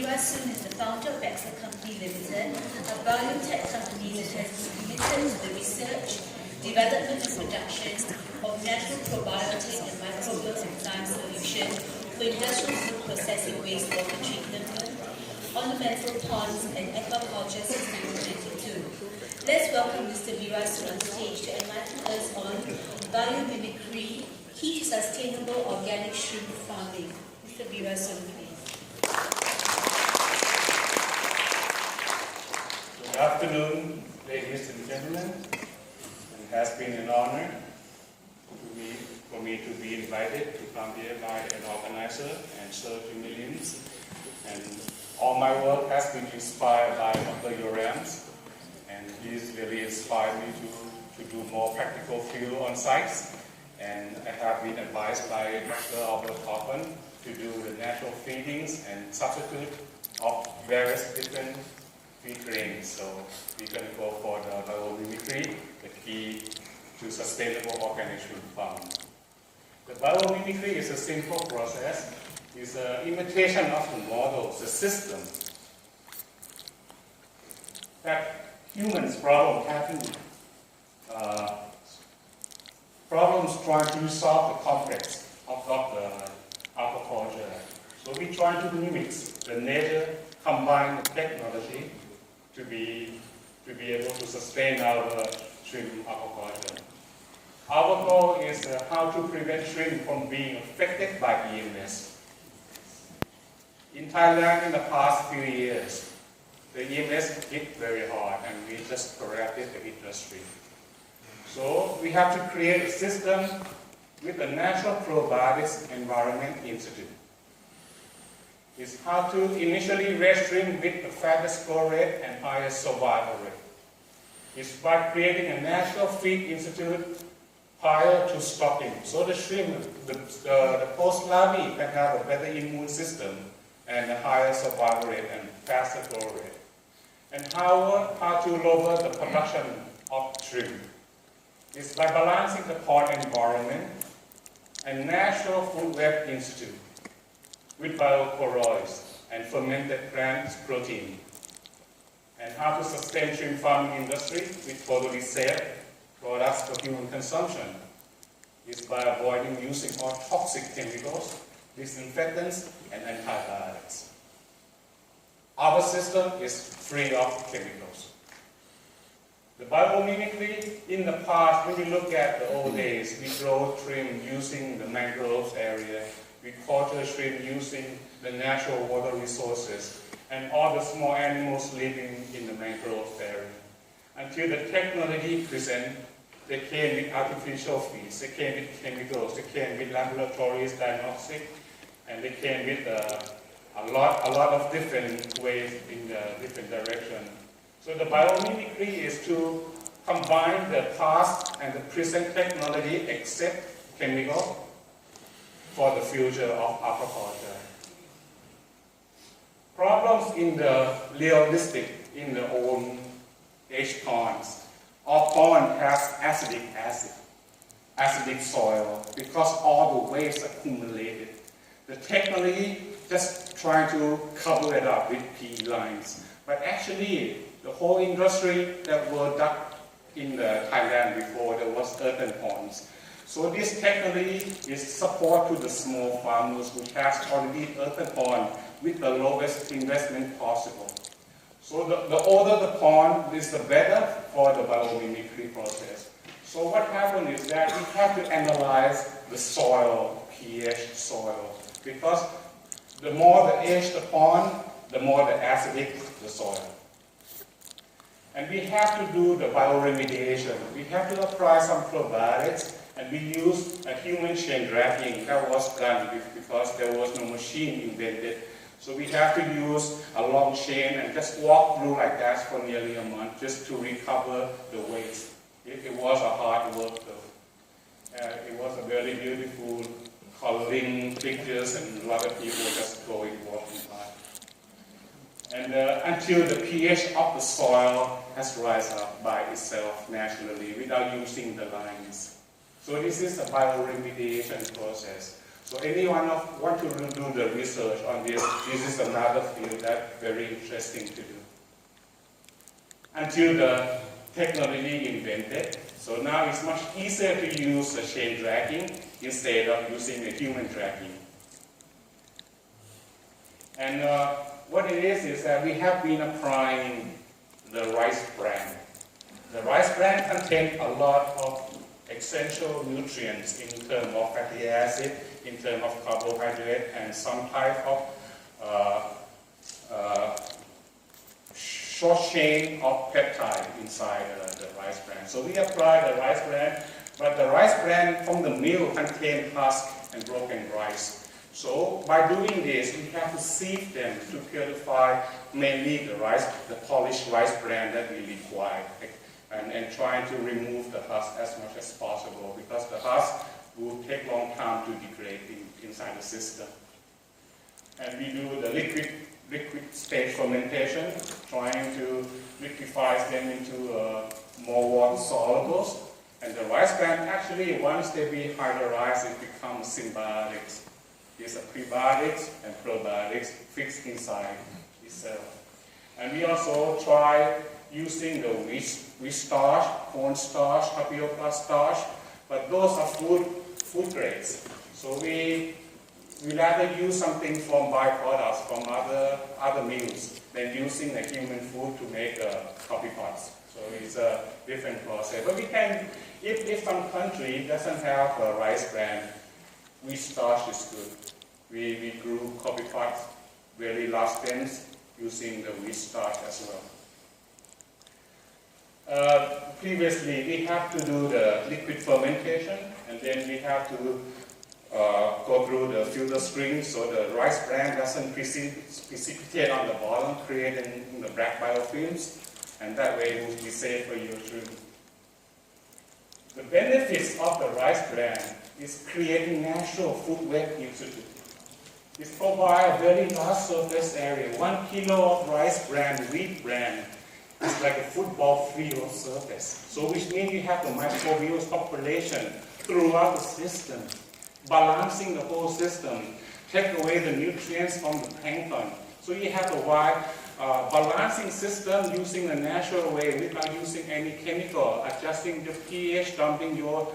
Veerasun is the founder of Excel Company Limited, a biotech company that has been committed to the research, development and production of natural probiotic and microbial enzyme solutions for industrial food processing wastewater treatment, ornamental ponds and aquaculture since 1992. Let's welcome Mr. Veerasun on stage to enlighten us on biomimicry, key to sustainable organic shrimp farming. Mr. Veerasun, please. Good afternoon, ladies and gentlemen. It has been an honor for me to be invited to come here by an organizer and serve to millions. And all my work has been inspired by Dr. Yorams, and he's really inspired me to do more practical field on sites. And I have been advised by Dr. Albert Hoffman to do the natural feedings and substitute of various different feed grains. So we're going to go for the biomimicry, the key to sustainable organic shrimp farming. The biomimicry is a simple process. It's an imitation of the models, the system that humans problems trying to solve the complex of the aquaculture. So we try to mimic the nature, combine the technology to be able to sustain our shrimp aquaculture. Our goal is how to prevent shrimp from being affected by EMS. In Thailand, in the past few years, the EMS hit very hard, and we just corrected the industry. So we have to create a system with the Natural Probiotics Environment Institute. It's how to initially raise shrimp with the fattest growth rate and highest survival rate. It's by creating a natural feed institute prior to stocking. So the shrimp, the post-larvae can have a better immune system and a higher survival rate and faster growth rate. And how to lower the production of shrimp. It's by balancing the pond environment and natural food web institute with bioporoids and fermented plant protein. And how to sustain shrimp farming industry with totally safe products for human consumption is by avoiding using all toxic chemicals, disinfectants, and antibiotics. Our system is free of chemicals. The biomimicry, in the past, when you look at the old days, we grow shrimp using the mangroves area, we culture shrimp using the natural water resources, and all the small animals living in the mangrove area. Until the technology present, they came with artificial feeds, they came with chemicals, they came with laboratories, diagnostic, and they came with a lot of different ways in different directions. So the biomimicry is to combine the past and the present technology except chemical for the future of aquaculture. Problems in the realistic, in the old age ponds. Our pond has acidic soil because all the waste accumulated. The technology just trying to cover it up with PE lines. But actually, the whole industry that were dug in Thailand before, there was earthen ponds. So this technology is support to the small farmers who has already earthen pond with the lowest investment possible. So the older the pond is, the better for the biomimicry process. So what happened is that we have to analyze the soil, pH soil, because the more the age the pond, the more the acidic the soil. And we have to do the bioremediation. We have to apply some probiotics, and we use a human chain drafting that was done because there was no machine invented. So we have to use a long chain and just walk through like that for nearly a month just to recover the waste. It was a hard work though. It was a very beautiful coloring pictures, and a lot of people just going walking by. And until the pH of the soil has risen up by itself naturally without using the lines. So this is a bioremediation process. So anyone want to do the research on this, this is another field that's very interesting to do. Until the technology invented, so now it's much easier to use the chain dragging instead of using the human dragging. And what it is that we have been applying the rice bran. The rice bran contains a lot of essential nutrients in terms of fatty acid, in terms of carbohydrate, and some type of short chain of peptide inside the rice bran. So we apply the rice bran, but the rice bran from the mill contains husk and broken rice. So by doing this, we have to sieve them to purify mainly the rice, the polished rice bran that we require, and trying to remove the husk as much as possible, because the husk will take long time to degrade inside the system. And we do the liquid stage fermentation, trying to liquefy them into more water solubles. And the rice bran, actually, once they be hydrolyzed, it becomes symbiotics. It's a prebiotics and probiotics fixed inside itself. And we also try using the wheat starch, corn starch, tapioca starch, but those are food grades. So we rather use something from byproducts from other mills than using the human food to make coffee pots. So it's a different process. But we can, if some country doesn't have a rice bran, wheat starch is good. We grew coffee pots, very large stems, using the wheat starch as well. Previously, we have to do the liquid fermentation, and then we have to go through the filter screen so the rice bran doesn't precipitate on the bottom, creating the black biofilms, and that way it will be safe for your shrimp. The benefits of the rice bran is creating natural food web institute. It provides a very large surface area. 1 kilo of rice bran, wheat bran, is like a football field surface. So which means you have the microbial population throughout the system, balancing the whole system, take away the nutrients from the plankton. So you have a wide balancing system using the natural way without using any chemical, adjusting the pH, dumping your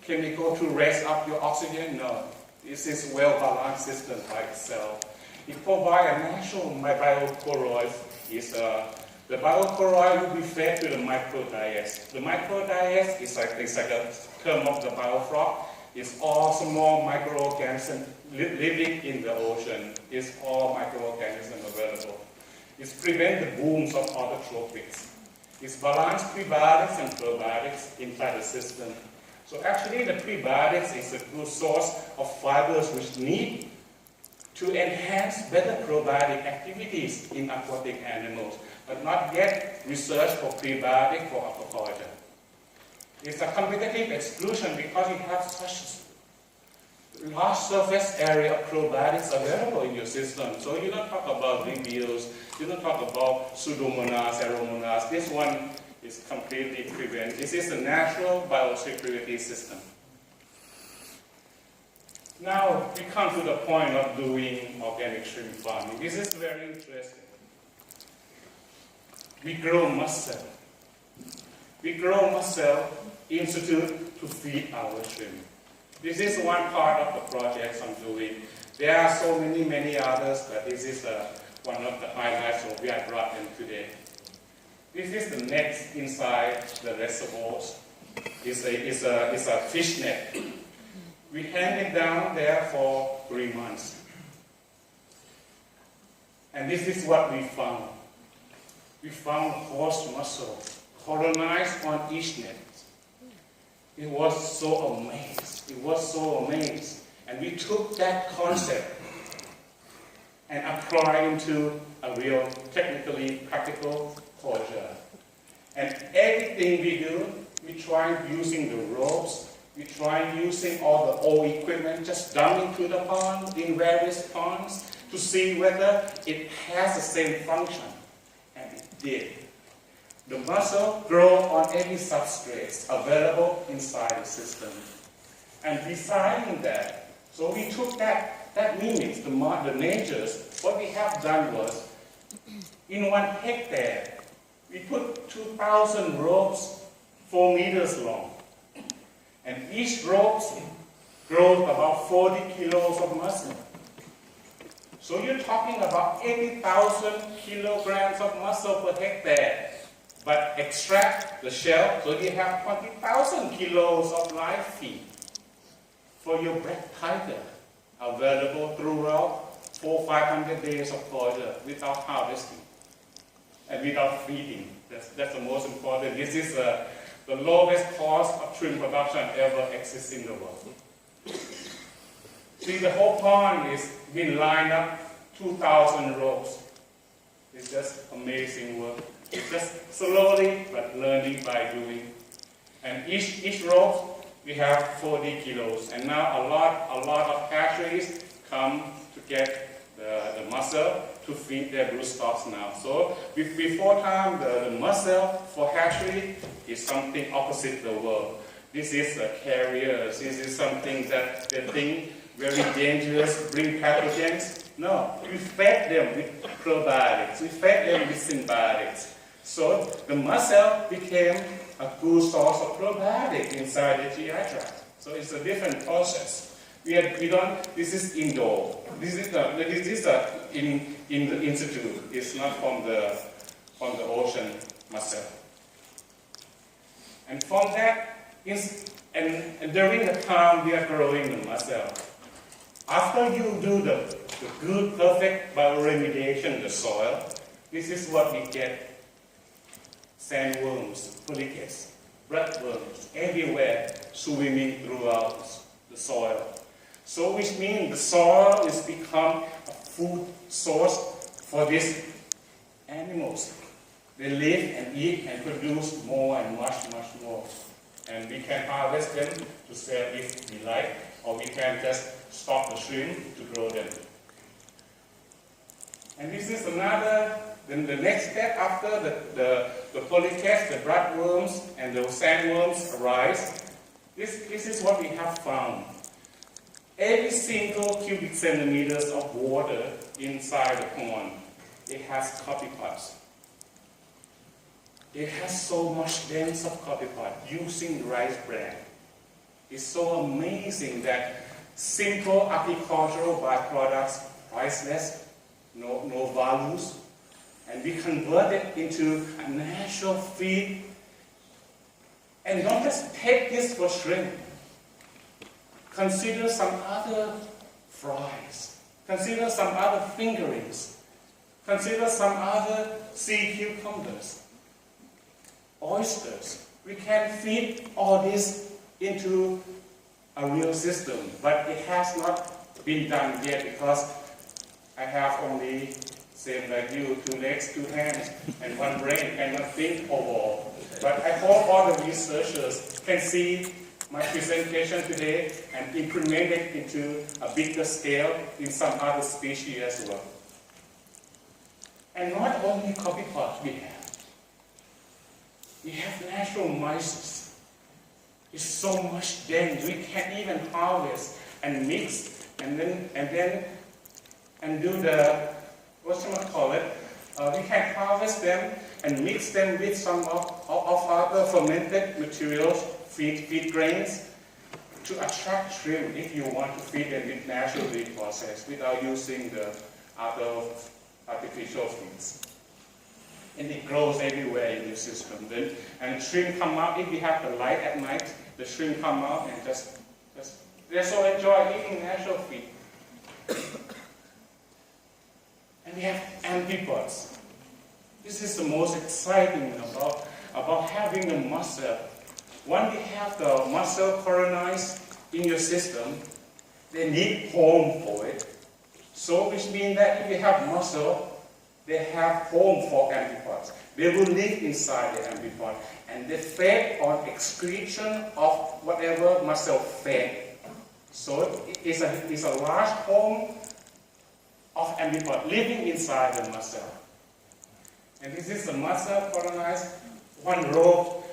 chemical to raise up your oxygen. No, this is a well-balanced system by itself. It provides a natural biochloroid. The biochloroid will be fed to the microdiets. The microdiets is like a term of the bioflora. It's all small microorganisms living in the ocean. It's all microorganisms available. It prevents the booms of autotrophics. It's balanced prebiotics and probiotics inside the system. So actually the prebiotics is a good source of fibers which need to enhance better probiotic activities in aquatic animals, but not yet research for prebiotic for aquaculture. It's a competitive exclusion because you have such large surface area of probiotics available in your system. So you don't talk about reviews, you don't talk about pseudomonas, aeromonas. This one is completely prevented. This is a natural biosecurity system. Now we come to the point of doing organic shrimp farming. This is very interesting. We grow mussel. We grow mussel institute to feed our shrimp. This is one part of the project I'm doing. There are so many others, but this is one of the highlights, so we have brought them today. This is the net inside the reservoirs. It's a fish net. We hang it down there for 3 months. And this is what we found. We found horse mussel colonized on each net. It was so amazed. It was so amazed. And we took that concept and applied into a real technically practical culture. And everything we do, we try using the ropes, we try using all the old equipment, just dump into the pond, in various ponds, to see whether it has the same function. And it did. The mussel grow on any substrates available inside the system. and designing that. So we took that mimics, the natures. What we have done was, in 1 hectare, we put 2,000 ropes 4 meters long. And each rope grows about 40 kilos of muscle. So you're talking about 80,000 kilograms of muscle per hectare. But extract the shell, so you have 20,000 kilos of live feed for your black tiger, available throughout 400-500 days of closure without harvesting and without feeding. That's the most important. This is the lowest cost of shrimp production ever exists in the world. See, the whole pond is been lined up 2,000 ropes. It's just amazing work. It's just slowly but learning by doing. And each rope we have 40 kilos. And now a lot of hatcheries come to get the mussel to feed their broodstocks now. So before time, the mussel for hatchery is something opposite the world. This is a carrier. This is something that they think very dangerous, bring pathogens. No, we fed them with probiotics. We fed them with symbiotics. So the mussel became a good source of probiotic inside the GI tract. So it's a different process. This is indoor. This is in the institute. It's not from the ocean mussel. And from that, and during the time we are growing the mussel, after you do the good, perfect bioremediation of the soil, this is what we get. Sandworms, polychaetes, bloodworms, everywhere swimming throughout the soil. So which means the soil is become a food source for these animals. They live and eat and produce more and much more. And we can harvest them to sell if we like, or we can just stop the shrimp to grow them. And this is another, then the next step after the polychaetes, the bloodworms, and the sandworms arise. This is what we have found. Every single cubic centimeters of water inside the pond, it has copepods. It has so much dense of copepod using rice bran. It's so amazing that simple agricultural byproducts, priceless, no values, and we convert it into a natural feed. And don't just take this for shrimp. Consider some other fries. Consider some other fingerings. Consider some other sea cucumbers. Oysters. We can feed all this into a real system, but it has not been done yet because I have only, same like you, 2 legs, 2 hands, and 1 brain, cannot think overall. But I hope all the researchers can see my presentation today and implement it into a bigger scale in some other species as well. And not only copepods we have natural mice. It's so much dense. We can't even harvest and mix and do the, we can harvest them and mix them with some of other fermented materials, feed grains, to attract shrimp if you want to feed them with naturally processed without using the other artificial feeds. And it grows everywhere in the system. And shrimp come out, if we have the light at night, the shrimp come out and just they so enjoy eating natural feed. And we have amphipods. This is the most exciting about having the mussel. When we have the mussel colonized in your system, they need home for it. So which means that if you have mussel, they have home for amphipods. They will live inside the amphipod, and they feed on excretion of whatever mussel fed. So it's a large home of amphipod living inside the mussel. And this is the mussel colonized. 1 row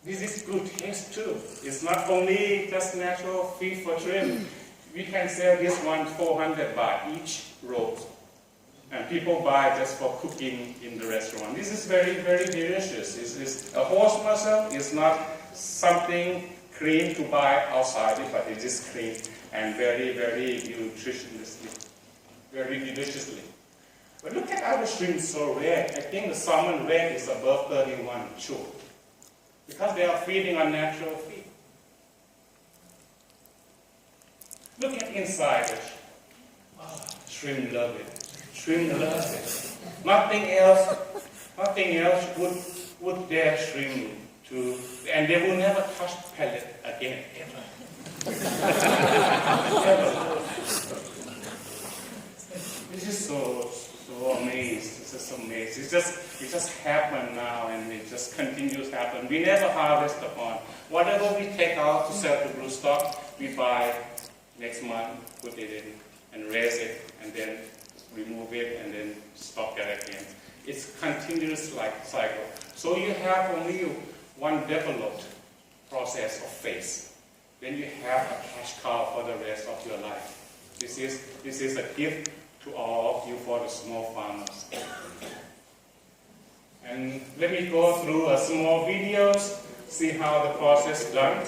This is good taste too. It's not only just natural feed for shrimp. We can sell this one 400 baht each roll. And people buy just for cooking in the restaurant. This is very, very delicious. A horse mussel is not something clean to buy outside, but it is clean and very, very nutritiously, very deliciously. But look at our shrimp, so red. I think the salmon red is above 31, sure. Because they are feeding on natural feed. Look at inside it. Oh, shrimp love it. Shrimp love it. Nothing else would dare shrimp to, and they will never touch pellet again, ever. Ever. This is so amazing. It's just amazing. It just happened now, and it just continues to happen. We never harvest upon. Whatever we take out to sell to blue stock, we buy next month, put it in, and raise it, and then remove it, and then stock it again. It's continuous like cycle. So you have only one developed process of phase. Then you have a cash cow for the rest of your life. This is a gift to all of you for the small farmers. And let me go through a small videos, see how the process is done.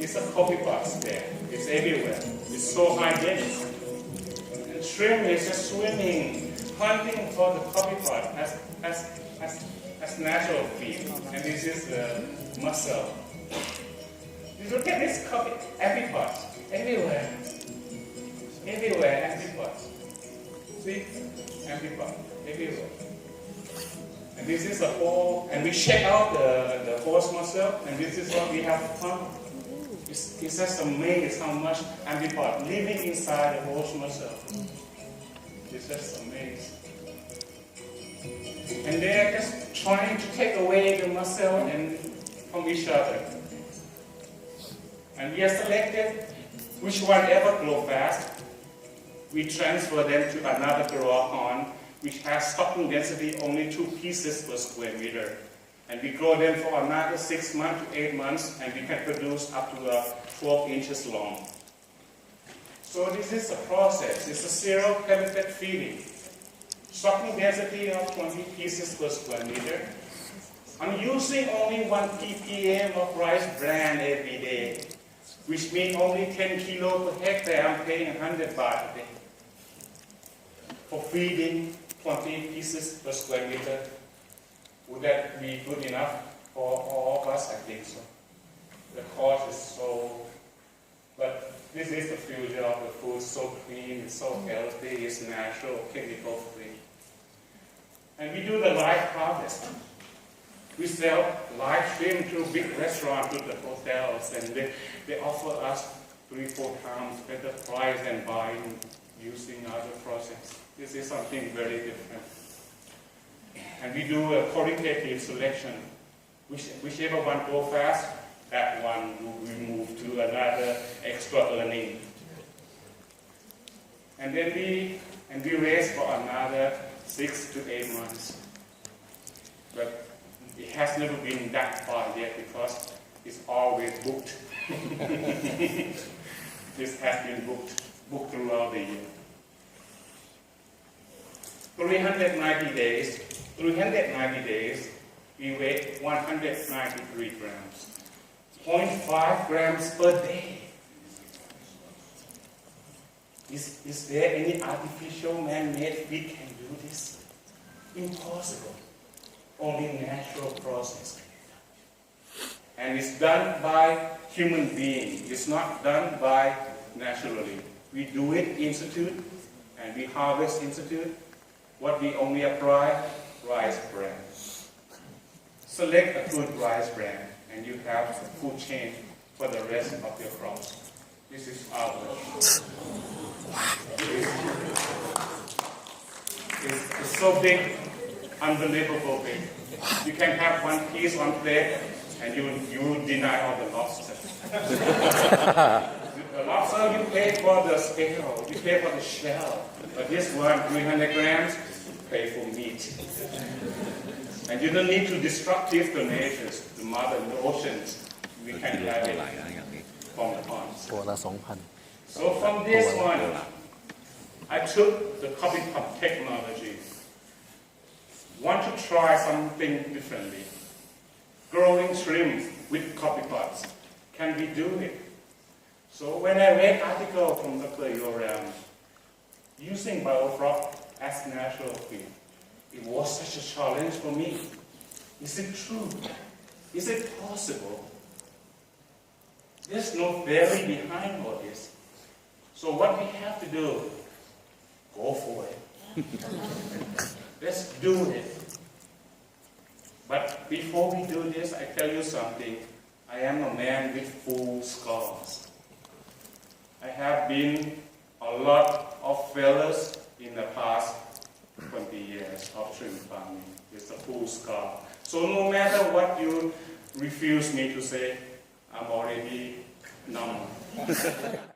It's a coffee box there. It's everywhere. It's so hygienic. And shrimp is just swimming, hunting for the coffee pot as natural feed. And this is the mussel. Look at this coffee, every pot, everywhere. Everywhere, empty pots. See? Empty pot, everywhere. And this is a whole, and we check out the horse mussel, and this is what we have found. It's just amazing how much empty pot living inside the horse mussel. It's just amazing. And they're just trying to take away the mussel and from each other. And we have selected which one ever grow fast. We transfer them to another grower pond, which has stocking density only 2 pieces per square meter. And we grow them for another 6 months to 8 months, and we can produce up to 12 inches long. So this is a process. It's a zero pelleted feeding. Stocking density of 20 pieces per square meter. I'm using only 1 ppm of rice bran every day, which means only 10 kilo per hectare. I'm paying 100 baht a day for feeding 20 pieces per square meter. Would that be good enough for all of us? I think so. The cost is so, but this is the future of the food. So clean, it's so healthy, it's natural, chemical free. And we do the live harvest. We sell live shrimp to big restaurants, to the hotels, and they offer us 3-4 times better price than buying using other process. This is something very different. And we do a qualitative selection. Whichever one go fast, that one we move to another extra earning. And then we raise for another 6 to 8 months. But it has never been that far yet because it's always booked. This has been booked throughout the year. 390 days, we weigh 193 grams. 0.5 grams per day. Is there any artificial man-made feed can do this? Impossible. Only natural process. And it's done by human beings. It's not done by naturally. We do it institute, and we harvest institute. What we only apply? Rice bran. Select a good rice bran, and you have a food chain for the rest of your crops. This is our It's so big, unbelievable big. You can have one piece on plate, and you deny all the lobster. The lobster, you pay for the scale, you pay for the shell. But this one, 300 grams, pay for meat. And you don't need to destructive the natures, the mother, the oceans. We can have it from the ponds. ตัวละ 2,000 So from this one, I took the coffee cup technology. Want to try something differently. Growing shrimp with coffee pots. Can we do it? So when I read article from Dr. Yoram, using biofrost as natural feed, it was such a challenge for me. Is it true? Is it possible? There's no theory behind all this. So what we have to do, go for it. Let's do it. But before we do this, I tell you something. I am a man with full scars. I have been a lot of failures in the past 20 years of shrimp farming. It's a full scar. So no matter what you refuse me to say, I'm already numb.